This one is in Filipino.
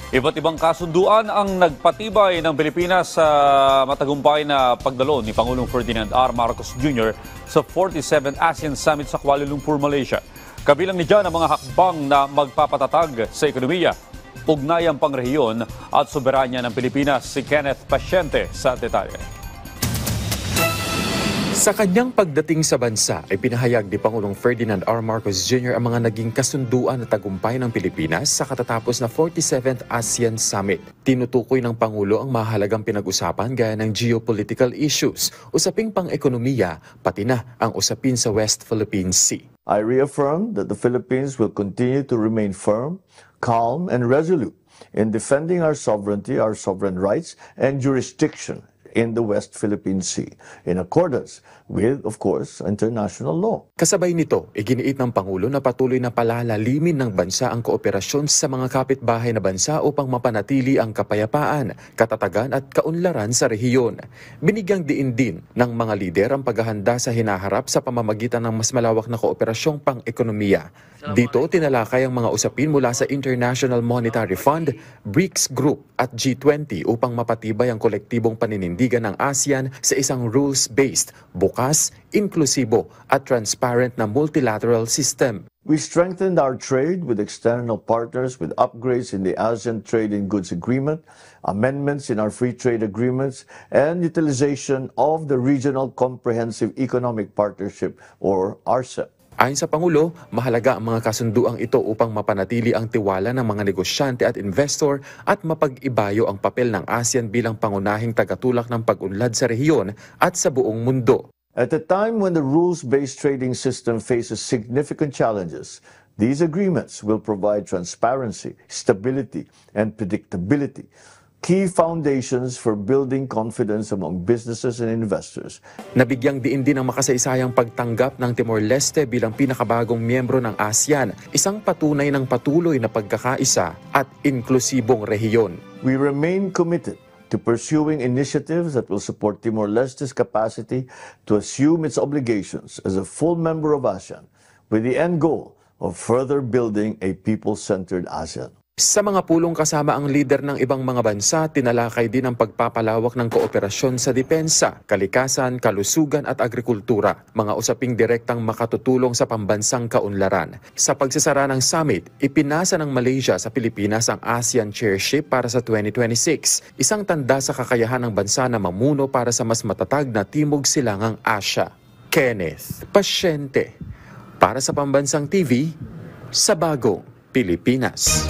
Iba't ibang kasunduan ang nagpatibay ng Pilipinas sa matagumpay na pagdalo ni Pangulong Ferdinand R. Marcos Jr. sa 47th ASEAN Summit sa Kuala Lumpur, Malaysia. Kabilang ni dyan ang mga hakbang na magpapatatag sa ekonomiya, ugnayang pangrehiyon at soberanya ng Pilipinas. Si Kenneth Pasyente sa detalye. Sa kanyang pagdating sa bansa ay pinahayag ni Pangulong Ferdinand R. Marcos Jr. ang mga naging kasunduan at tagumpay ng Pilipinas sa katatapos na 47th ASEAN Summit. Tinutukoy ng Pangulo ang mahalagang pinag-usapan gaya ng geopolitical issues, usaping pang-ekonomiya, pati na ang usapin sa West Philippine Sea. I reaffirm that the Philippines will continue to remain firm, calm, and resolute in defending our sovereignty, our sovereign rights, and jurisdiction in the West Philippine Sea, in accordance with, of course, international law. Kasabay nito, iginiit ng Pangulo na patuloy na palalalimin ng bansa ang kooperasyon sa mga kapitbahay na bansa upang mapanatili ang kapayapaan, katatagan at kaunlaran sa rehiyon. Binigyang diin din ng mga lider ang paghahanda sa hinaharap sa pamamagitan ng mas malawak na kooperasyong pang-ekonomiya. Dito, tinalakay ang mga usapin mula sa International Monetary Fund, BRICS Group at G20 upang mapatibay ang kolektibong paninindigan ng ASEAN sa isang rules-based, bukas, inklusibo at transparent na multilateral system. We strengthened our trade with external partners with upgrades in the ASEAN Trade in Goods Agreement, amendments in our free trade agreements, and utilization of the Regional Comprehensive Economic Partnership or RCEP. Ayon sa Pangulo, mahalaga ang mga kasunduang ito upang mapanatili ang tiwala ng mga negosyante at investor at mapag-ibayo ang papel ng ASEAN bilang pangunahing tagatulak ng pag-unlad sa rehiyon at sa buong mundo. At a time when the rules-based trading system faces significant challenges, these agreements will provide transparency, stability, and predictability, key foundations for building confidence among businesses and investors. Nabigyang diin din ang makasaysayang pagtanggap ng Timor-Leste bilang pinakabagong miyembro ng ASEAN, isang patunay ng patuloy na pagkakaisa at inklusibong rehiyon. We remain committed to pursuing initiatives that will support Timor-Leste's capacity to assume its obligations as a full member of ASEAN, with the end goal of further building a people-centered ASEAN. Sa mga pulong kasama ang lider ng ibang mga bansa, tinalakay din ang pagpapalawak ng kooperasyon sa depensa, kalikasan, kalusugan at agrikultura, mga usaping direktang makatutulong sa pambansang kaunlaran. Sa pagsasara ng summit, ipinasa ng Malaysia sa Pilipinas ang ASEAN Chairship para sa 2026, isang tanda sa kakayahan ng bansa na mamuno para sa mas matatag na Timog Silangang Asya. Kenneth Pasyente, para sa Pambansang TV, sa Bagong Pilipinas.